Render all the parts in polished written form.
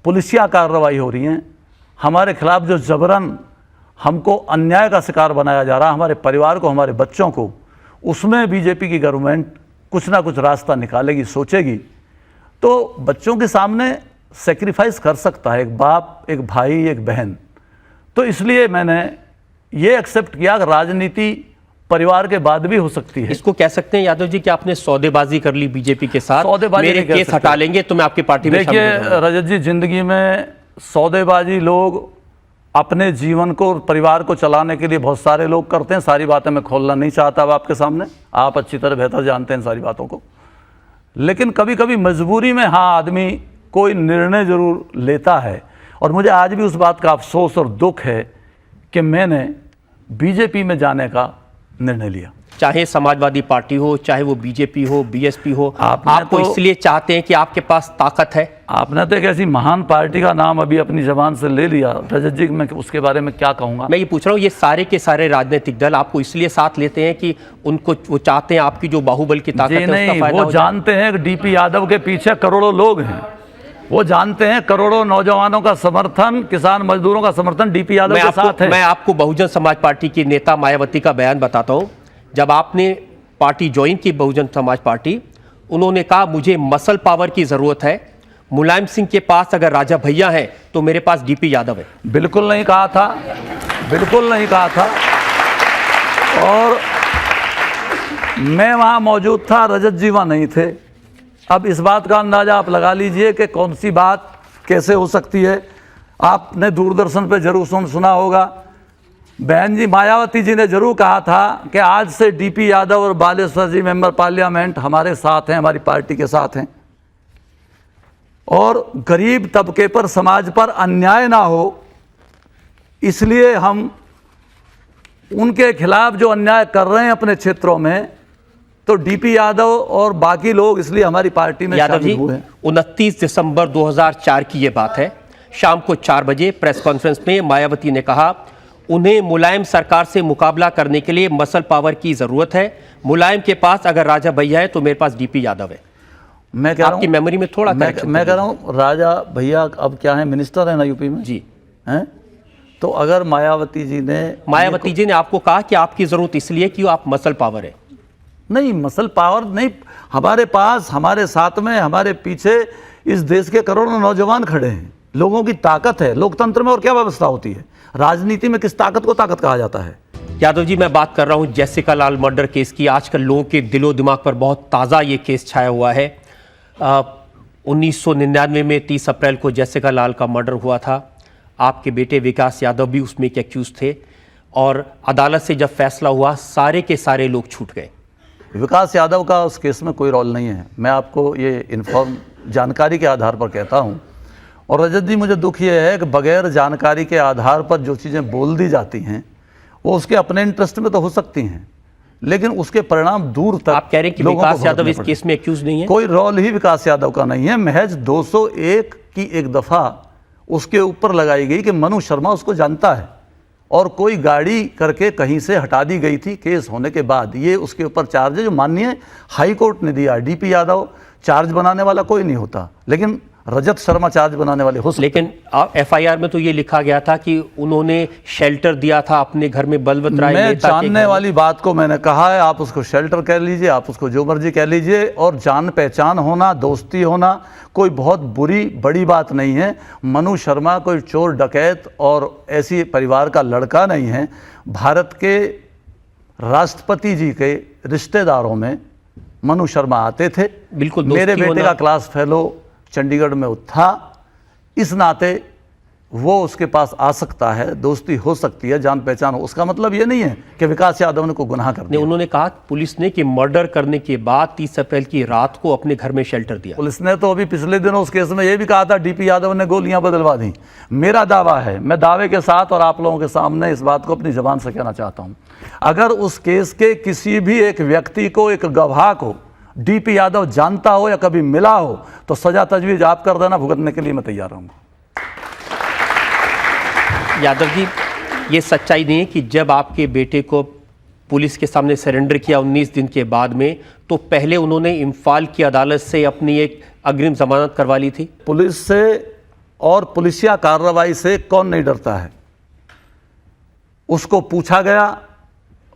पुलिसिया कार्रवाई हो रही हैं, हमारे खिलाफ जो जबरन हमको अन्याय का शिकार बनाया जा रहा है, हमारे परिवार को, हमारे बच्चों को, उसमें बीजेपी की गवर्नमेंट कुछ ना कुछ रास्ता निकालेगी, सोचेगी। तो बच्चों के सामने सेक्रीफाइस कर सकता है एक बाप, एक भाई, एक बहन। तो इसलिए मैंने ये एक्सेप्ट किया कि राजनीति परिवार के बाद भी हो सकती है। इसको कह सकते हैं यादव जी कि आपने सौदेबाजी कर ली बीजेपी के साथ, मेरे केस हटा लेंगे तो मैं आपकी पार्टी में शामिल हो जाऊंगा। रजत जी, जिंदगी में सौदेबाजी लोग अपने जीवन को और परिवार को चलाने के लिए बहुत सारे लोग करते हैं। सारी बातें मैं खोलना नहीं चाहता अब आपके सामने, आप अच्छी तरह बेहतर जानते हैं सारी बातों को। लेकिन कभी कभी मजबूरी में हाँ आदमी कोई निर्णय जरूर लेता है, और मुझे आज भी उस बात का अफसोस और दुख है कि मैंने बीजेपी में जाने का निर्णय लिया। चाहे समाजवादी पार्टी हो, चाहे वो बीजेपी हो, बीएसपी हो, आपको तो इसलिए चाहते हैं कि आपके पास ताकत है। आपने तो एक ऐसी महान पार्टी का नाम अभी अपनी जबान से ले लिया रजत जी, मैं उसके बारे में क्या कहूँगा। मैं ये पूछ रहा हूँ, ये सारे के सारे राजनीतिक दल आपको इसलिए साथ लेते हैं कि उनको वो चाहते हैं आपकी जो बाहुबल की ताकत है नहीं, उसका फायदा वो जानते हैं कि डीपी यादव के पीछे करोड़ों लोग हैं। वो जानते हैं करोड़ों नौजवानों का समर्थन, किसान मजदूरों का समर्थन डीपी यादव के साथ है। मैं आपको बहुजन समाज पार्टी की नेता मायावती का बयान बताता हूँ। जब आपने पार्टी ज्वाइन की बहुजन समाज पार्टी, उन्होंने कहा मुझे मसल पावर की जरूरत है, मुलायम सिंह के पास अगर राजा भैया हैं तो मेरे पास डीपी यादव है। बिल्कुल नहीं कहा था, बिल्कुल नहीं कहा था। और मैं वहां मौजूद था, रजत जी वहां नहीं थे। अब इस बात का अंदाजा आप लगा लीजिए कि कौन सी बात कैसे हो सकती है। आपने दूरदर्शन पे जरूर सुना होगा, बहन जी मायावती जी ने जरूर कहा था कि आज से डीपी यादव और बालेश्वर जी मेंबर पार्लियामेंट हमारे साथ हैं, हमारी पार्टी के साथ हैं, और गरीब तबके पर, समाज पर अन्याय ना हो, इसलिए हम उनके खिलाफ जो अन्याय कर रहे हैं अपने क्षेत्रों में, तो डीपी यादव और बाकी लोग इसलिए हमारी पार्टी में शामिल हुए। 29 दिसंबर 2004 की ये बात है। शाम को 4 बजे प्रेस कॉन्फ्रेंस में मायावती ने कहा उन्हें मुलायम सरकार से मुकाबला करने के लिए मसल पावर की जरूरत है। मुलायम के पास अगर राजा भैया है तो मेरे पास डीपी यादव है। मैं कह रहा हूं, आपकी मेमोरी में थोड़ा मैं कह रहा हूं, राजा भैया अब क्या है, मिनिस्टर है ना यूपी में जी हैं। तो अगर मायावती जी ने आपको कहा कि आपकी जरूरत इसलिए कि आप मसल पावर है। नहीं, मसल पावर नहीं, हमारे पास, हमारे साथ में, हमारे पीछे इस देश के करोड़ों नौजवान खड़े हैं, लोगों की ताकत है। लोकतंत्र में और क्या व्यवस्था होती है, राजनीति में किस ताकत को ताकत कहा जाता है। यादव जी, मैं बात कर रहा हूं जेसिका लाल मर्डर केस की। आजकल लोगों के दिलो दिमाग पर बहुत ताज़ा ये केस छाया हुआ है। 1999 में 30 अप्रैल को जेसिका लाल का मर्डर हुआ था। आपके बेटे विकास यादव भी उसमें एक एक्यूज थे, और अदालत से जब फैसला हुआ सारे के सारे लोग छूट गए। विकास यादव का उस केस में कोई रोल नहीं है, मैं आपको ये जानकारी के आधार पर कहता हूँ। और रजत जी, मुझे दुख ये है कि बगैर जानकारी के आधार पर जो चीज़ें बोल दी जाती हैं वो उसके अपने इंटरेस्ट में तो हो सकती हैं, लेकिन उसके परिणाम दूर तक। आप कह रहे हैं कि विकास यादव इस केस में एक्यूज नहीं है? कोई रोल ही विकास यादव का नहीं है। महज 201 की एक दफ़ा उसके ऊपर लगाई गई कि मनु शर्मा उसको जानता है, और कोई गाड़ी करके कहीं से हटा दी गई थी केस होने के बाद। ये उसके ऊपर चार्ज है जो माननीय हाई कोर्ट ने दिया। डीपी यादव चार्ज बनाने वाला कोई नहीं होता, लेकिन रजत शर्मा चार्ज बनाने वाले हो सकते। लेकिन एफआईआर में तो ये लिखा गया था कि उन्होंने शेल्टर दिया था अपने घर में बलवंत राय मैं जानने वाली बात को मैंने कहा है, आप उसको शेल्टर कह लीजिए, आप उसको जो मर्जी कह लीजिए, और जान पहचान होना, दोस्ती होना कोई बहुत बुरी बड़ी बात नहीं है। मनु शर्मा कोई चोर डकैत और ऐसी परिवार का लड़का नहीं है। भारत के राष्ट्रपति जी के रिश्तेदारों में मनु शर्मा आते थे। बिल्कुल, मेरे बेटे का क्लास फेलो चंडीगढ़ में था, इस नाते वो उसके पास आ सकता है, दोस्ती हो सकती है, जान पहचान हो। उसका मतलब ये नहीं है कि विकास यादव ने को गुनाह कर दिया। उन्होंने कहा पुलिस ने कि मर्डर करने के बाद 30 अप्रैल की रात को अपने घर में शेल्टर दिया। पुलिस ने तो अभी पिछले दिनों उस केस में ये भी कहा था डीपी यादव ने गोलियां बदलवा दी। मेरा दावा है, मैं दावे के साथ और आप लोगों के सामने इस बात को अपनी जबान से कहना चाहता हूं, अगर उस केस के किसी भी एक व्यक्ति को, एक गवाह को डीपी यादव जानता हो या कभी मिला हो, तो सजा तजवीज आप कर देना, भुगतने के लिए मैं तैयार रहूंगा। यादव जी, ये सच्चाई नहीं है कि जब आपके बेटे को पुलिस के सामने सरेंडर किया 19 दिन के बाद में, तो पहले उन्होंने इम्फाल की अदालत से अपनी एक अग्रिम जमानत करवा ली थी? पुलिस से और पुलिसिया कार्रवाई से कौन नहीं डरता है। उसको पूछा गया,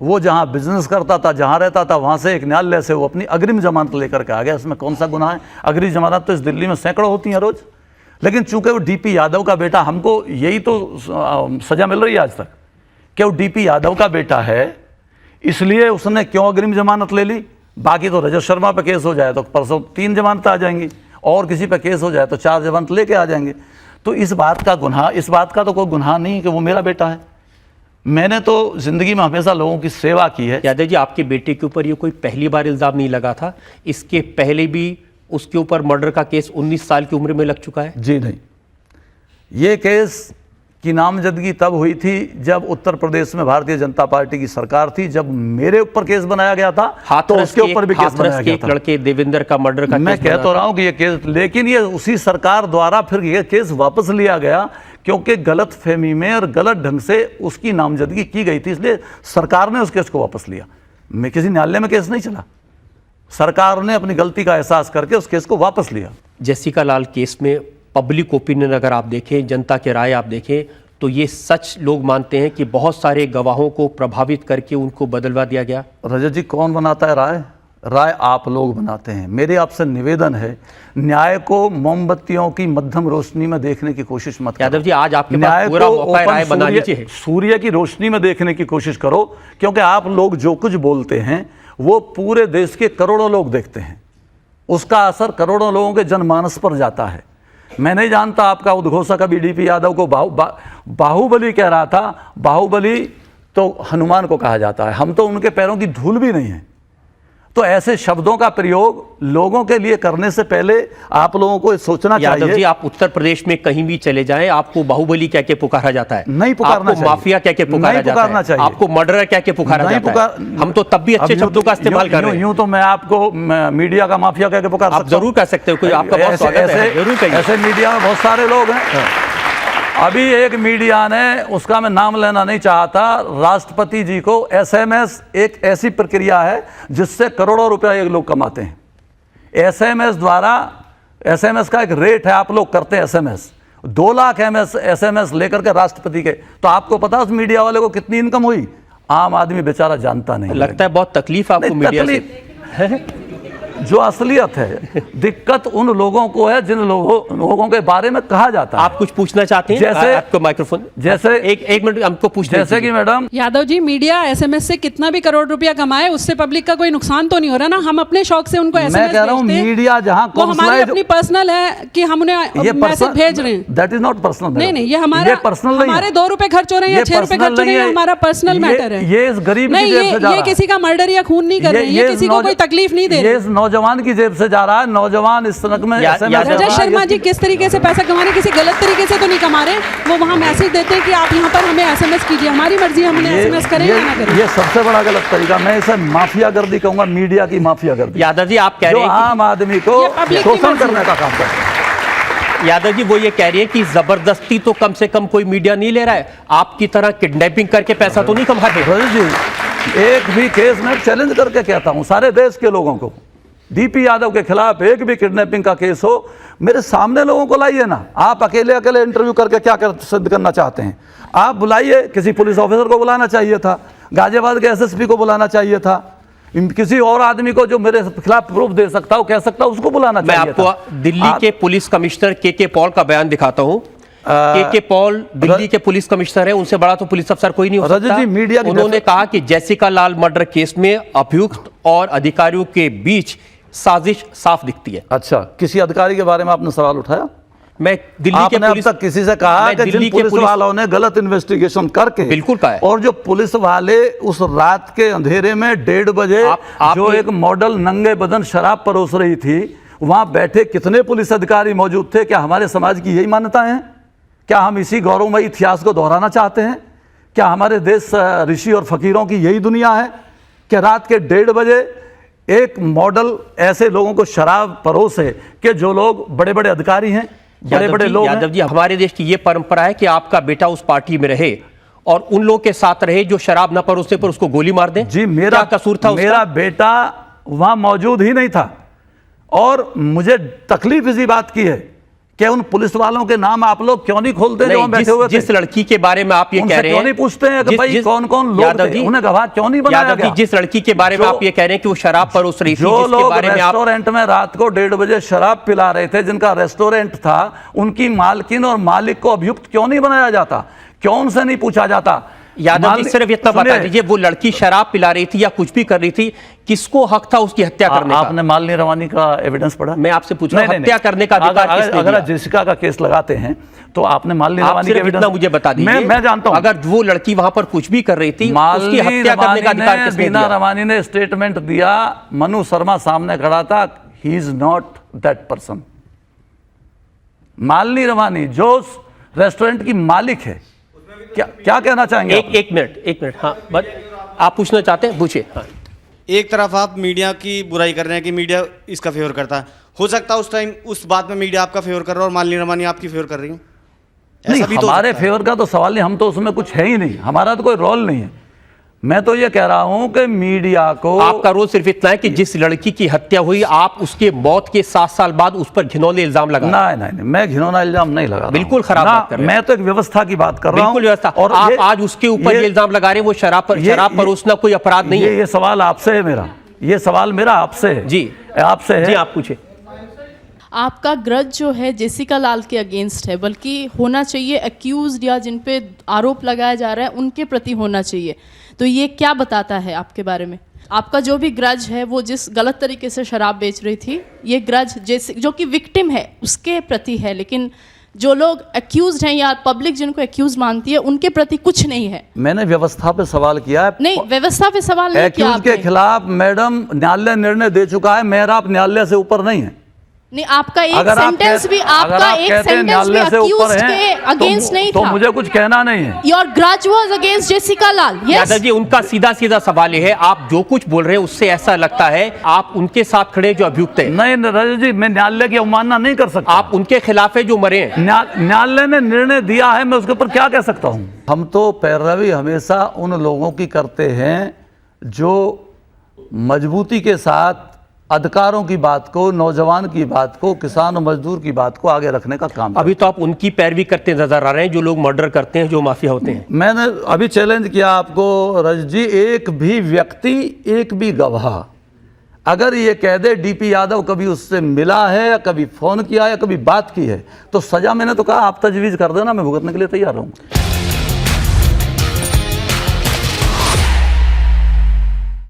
वो जहां बिजनेस करता था, जहां रहता था, वहां से एक न्यायालय से वो अपनी अग्रिम जमानत लेकर के आ गया। इसमें कौन सा गुनाह है? अग्रिम जमानत तो इस दिल्ली में सैकड़ों होती हैं रोज। लेकिन चूंकि वो डीपी यादव का बेटा, हमको यही तो सजा मिल रही है आज तक कि वो डीपी यादव का बेटा है, इसलिए उसने क्यों अग्रिम जमानत ले ली। बाकी तो रजत शर्मा पे केस हो जाए तो परसों 3 जमानत आ जाएंगी, और किसी पे केस हो जाए तो 4 जमानत लेके आ जाएंगे। तो इस बात का तो कोई गुनाह नहीं है कि वो मेरा बेटा है। मैंने तो जिंदगी में हमेशा लोगों की सेवा की है। यादव जी, आपके बेटे के ऊपर ये कोई पहली बार इल्जाम नहीं लगा था, इसके पहले भी उसके ऊपर मर्डर का केस 19 साल की उम्र में लग चुका है? जी नहीं, ये केस की नामजदगी तब हुई थी जब उत्तर प्रदेश में भारतीय जनता पार्टी की सरकार थी। जब मेरे ऊपर केस बनाया गया था तो उसके ऊपर भी केस बनाया गया था। लड़के देवेंद्र का मर्डर का मैं कह तो रहा हूं कि ये केस, लेकिन ये उसी सरकार द्वारा फिर ये केस वापस लिया गया, क्योंकि गलत फहमी में और गलत ढंग से उसकी नामजदगी की गई थी, इसलिए सरकार ने उस केस को वापस लिया। मैं किसी न्यायालय में केस नहीं चला, सरकार ने अपनी गलती का एहसास करके उस केस को वापस लिया। जेसिका लाल केस में पब्लिक ओपिनियन अगर आप देखें, जनता के राय आप देखें, तो ये सच लोग मानते हैं कि बहुत सारे गवाहों को प्रभावित करके उनको बदलवा दिया गया। रजत जी, कौन बनाता है राय? राय आप लोग बनाते हैं। मेरे आपसे निवेदन है, न्याय को मोमबत्तियों की मध्यम रोशनी में देखने की कोशिश मत करो। यादव जी, आज आपके पास पूरा मौका है, राय बना लीजिए। सूर्य की रोशनी में देखने की कोशिश करो, क्योंकि आप लोग जो कुछ बोलते हैं वो पूरे देश के करोड़ों लोग देखते हैं, उसका असर करोड़ों लोगों के जनमानस पर जाता है। मैं नहीं जानता आपका उद्घोषक अभी डीपी यादव को बाहुबली कह रहा था। बाहुबली तो हनुमान को कहा जाता है, हम तो उनके पैरों की धूल भी नहीं है। तो ऐसे शब्दों का प्रयोग लोगों के लिए करने से पहले आप लोगों को सोचना चाहिए। यादव जी, आप उत्तर प्रदेश में कहीं भी चले जाएं, आपको बाहुबली कह के पुकारा जाता है, नहीं पुकारना चाहिए, माफिया कह के पुकारा जाता है, आपको मर्डरर कह के पुकारा जाता है। हम तो तब भी अच्छे शब्दों का इस्तेमाल कर रहे हैं। यूं तो मैं आपको मीडिया का माफिया कह के पुकार सकता हूं। आप जरूर कह सकते हो, कोई आपका बहुत स्वागत है, जरूर कहिए। ऐसे मीडिया में बहुत सारे लोग हैं। अभी एक मीडिया ने, उसका मैं नाम लेना नहीं चाहता, राष्ट्रपति जी को एसएमएस, एक ऐसी प्रक्रिया है जिससे करोड़ों रुपया एक लोग कमाते हैं एसएमएस द्वारा। एसएमएस का एक रेट है, आप लोग करते हैं एसएमएस, 2 लाख एसएमएस लेकर के राष्ट्रपति के। तो आपको पता उस मीडिया वाले को कितनी इनकम हुई? आम आदमी बेचारा जानता नहीं। लगता है बहुत तकलीफ आपको मीडिया से। जो असलियत है, दिक्कत उन लोगों को है जिन लोगों के बारे में कहा जाता है। आप कुछ पूछना चाहते हैं? जैसे आपको माइक्रोफोन, जैसे एक मिनट हमको पूछना, जैसे कि madam Yadav ji, media SMS से कितना भी करोड़ रुपया कमाए, उससे पब्लिक का कोई नुकसान तो नहीं हो रहा ना। हम अपने शौक से उनको एसएमएस मैं कह रहा हूं, मीडिया जहां वो हमारी अपनी पर्सनल है कि हम उन्हें मैसेज भेज रहे हैं। That is not personal. नहीं नहीं, ये हमारा पर्सनल नहीं है। हमारे 2 रुपए खर्च हो रहे हैं या 6 रुपए खर्च हो रहे हैं, हमारा पर्सनल मैटर है। ये इस गरीब की जेब से जा रहा है। ये किसी का मर्डर या खून नहीं कर रहे हैं, ये किसी को कोई तकलीफ नहीं दे रहे। ये इस नौजवान की जेब से जा रहा है। नौजवान इस तरह में रजत शर्मा जी किस तरीके से पैसा कमा रहे, किसी गलत तरीके से तो नहीं कमा रहे। वो वहाँ मैसेज देते हैं कि आप यहाँ पर हमें एसएमएस कीजिए, हमारी मर्जी, हमने एसएमएस करें या ना करें। ये सबसे बड़ा गलत तरीका, मैं इसे माफियागर्दी कहूंगा, मीडिया की माफियागर्दी। यादव जी, आप कह रहे हैं आम आदमी को शोषण करने का काम करते हैं। यादव जी, वो ये कह रही है कि जबरदस्ती तो कम से कम कोई मीडिया नहीं ले रहा है, आपकी तरह किडनैपिंग करके पैसा तो नहीं कमा रहे जी। एक भी केस में चैलेंज करके कहता हूं सारे देश के लोगों को, डीपी यादव के खिलाफ एक भी किडनैपिंग का केस हो, मेरे सामने लोगों को लाइए ना। आप अकेले अकेले इंटरव्यू करके क्या सिद्ध करना चाहते हैं? आप बुलाइए, किसी पुलिस ऑफिसर को बुलाना चाहिए था, गाजियाबाद के एसएसपी को बुलाना चाहिए था, किसी और आदमी को जो मेरे खिलाफ प्रूफ दे सकता हो, कह सकता हो, उसको बुलाना चाहिए था। मैं आपको दिल्ली के पुलिस कमिश्नर के पॉल का बयान दिखाता हूं। के पॉल दिल्ली के पुलिस कमिश्नर है, उनसे बड़ा तो पुलिस अफसर कोई नहीं हो सकता। जी, मीडिया उन्होंने कहा कि जेसिका लाल मर्डर केस में अभियुक्त और अधिकारियों के बीच साजिश साफ दिखती है। अच्छा, किसी अधिकारी के बारे में आपने सवाल उठाया? मैं दिल्ली के पुलिस, अब तक किसी से कहा कि जिन पुलिस वालों ने गलत इन्वेस्टिगेशन करके, बिल्कुल कहा है, और जो पुलिस वाले उस रात के अंधेरे में 1:30 बजे जो एक मॉडल नंगे बदन शराब परोस रही थी, वहां बैठे कितने पुलिस अधिकारी मौजूद थे? क्या हमारे समाज की यही मान्यता है? क्या हम इसी गौरवमयी इतिहास को दोहराना चाहते हैं? क्या हमारे देश ऋषि और फकीरों की यही दुनिया है कि रात के 1:30 बजे एक मॉडल ऐसे लोगों को शराब परोसे कि जो लोग बड़े बड़े अधिकारी हैं, बड़े बड़े लोग हैं? यादव जी, हमारे देश की ये परंपरा है कि आपका बेटा उस पार्टी में रहे और उन लोगों के साथ रहे जो शराब न परोसने पर उसको गोली मार दे। जी, मेरा कसूर था? मेरा बेटा वहां मौजूद ही नहीं था, और मुझे तकलीफ इसी बात की है क्या उन पुलिस वालों के नाम आप लोग क्यों नहीं खोलते जो वहाँ बैठे हुए थे? जिस लड़की के बारे में आप ये कह रहे हैं, क्यों नहीं पूछते हैं कि भाई कौन कौन लोग थे, उन्हें गवाह क्यों नहीं बनाया गया? जिस लड़की के बारे में आप ये कह रहे हैं कि वो शराब परोस रही थी, जो जिसके लोग बारे में आप रेस्टोरेंट में रात को 1:30 बजे शराब पिला रहे थे, जिनका रेस्टोरेंट था, उनकी मालकिन और मालिक को अभियुक्त क्यों नहीं बनाया जाता? क्यों उनसे नहीं पूछा जाता? यादव जी सिर्फ इतना बता दीजिए, वो लड़की शराब पिला रही थी या कुछ भी कर रही थी, किसको हक था उसकी हत्या करने का? आपने मालिनी रवानी का एविडेंस पढ़ा? मैं आपसे पूछ रहा हूं, हत्या करने का अधिकार किसने दिया? अगर जेसिका का केस लगाते हैं तो आपने मालिनी रवानी का एविडेंस मुझे बता दीजिए। मैं जानता हूं, अगर वो लड़की वहां पर कुछ भी कर रही थी, उसकी हत्या करने का अधिकार किसने दिया? बीना रवानी ने स्टेटमेंट दिया, मनु शर्मा सामने खड़ा था, he is not that person. Malini Rawani जो रेस्टोरेंट की मालिक है, क्या कहना चाहेंगे? एक मिनट, हाँ, बस आप पूछना चाहते हैं, पूछिए। हाँ। एक तरफ आप मीडिया की बुराई कर रहे हैं कि मीडिया इसका फेवर करता है, हो सकता है उस टाइम उस बात में मीडिया आपका फेवर कर रहा है और मालिनी रवानी आपकी फेवर कर रही हो? नहीं, हमारे फेवर का तो सवाल नहीं, हम तो उसमें कुछ है ही नहीं, हमारा तो कोई रोल नहीं है। मैं तो ये कह रहा हूं कि मीडिया को, आपका रोल सिर्फ इतना है कि जिस लड़की की हत्या हुई, आप उसके मौत के 7 साल बाद उस पर घिनौने इल्जाम लगा। नहीं, मैं घिनौना इल्जाम नहीं लगा, बिल्कुल खराब बात कर रहे हैं। मैं तो एक व्यवस्था की बात कर रहा हूं, व्यवस्था। और आप आज उसके ऊपर ये इल्जाम लगा रहे हैं वो शराब परोसना कोई अपराध नहीं है। ये सवाल आपसे है मेरा, ये सवाल मेरा आपसे है। जी, आपसे है। जी, आप पूछे। आपका ग्रज जो है जेसिका लाल के अगेंस्ट है, बल्कि होना चाहिए एक्यूज्ड या जिन पे आरोप लगाया जा रहा है उनके प्रति होना चाहिए। तो ये क्या बताता है आपके बारे में? आपका जो भी ग्रज है वो जिस गलत तरीके से शराब बेच रही थी, ये ग्रज जो कि विक्टिम है उसके प्रति है, लेकिन जो लोग एक्यूज्ड हैं या पब्लिक जिनको एक्यूज मानती है उनके प्रति कुछ नहीं है। मैंने व्यवस्था पे सवाल किया है। नहीं, व्यवस्था पे सवाल नहीं किया आपने। के खिलाफ मैडम न्यायालय निर्णय दे चुका है, मेरा आप न्यायालय से ऊपर नहीं है। नहीं, आपका एक सेंटेंस भी अक्यूज्ड के अगेंस्ट नहीं था। तो मुझे कुछ कहना नहीं है। Your grudge was against Jessica Lall. Yadav ji, उनका सीधा सवाल ये है, आप जो कुछ बोल रहे हैं उससे ऐसा लगता है आप उनके साथ खड़े जो अभियुक्त है। नहीं रजत जी, मैं न्यायालय की अवमानना नहीं कर सकता। आप उनके खिलाफ है जो मरे हैं। न्यायालय ने निर्णय दिया है, मैं उसके ऊपर क्या कह सकता हूँ? हम तो पैरवी हमेशा उन लोगों की करते हैं जो मजबूती के साथ अधिकारों की बात को, नौजवान की बात को, किसान और मजदूर की बात को आगे रखने का काम। अभी तो आप उनकी पैरवी करते नजर आ रहे हैं जो लोग मर्डर करते हैं, जो माफिया होते हैं। मैंने अभी चैलेंज किया आपको रजत जी, एक भी व्यक्ति, एक भी गवाह अगर ये कह दे डीपी यादव कभी उससे मिला है या कभी फोन किया या कभी बात की है, तो सजा मैंने तो कहा आप तजवीज़ कर देना, मैं भुगतने के लिए तैयार हूँ।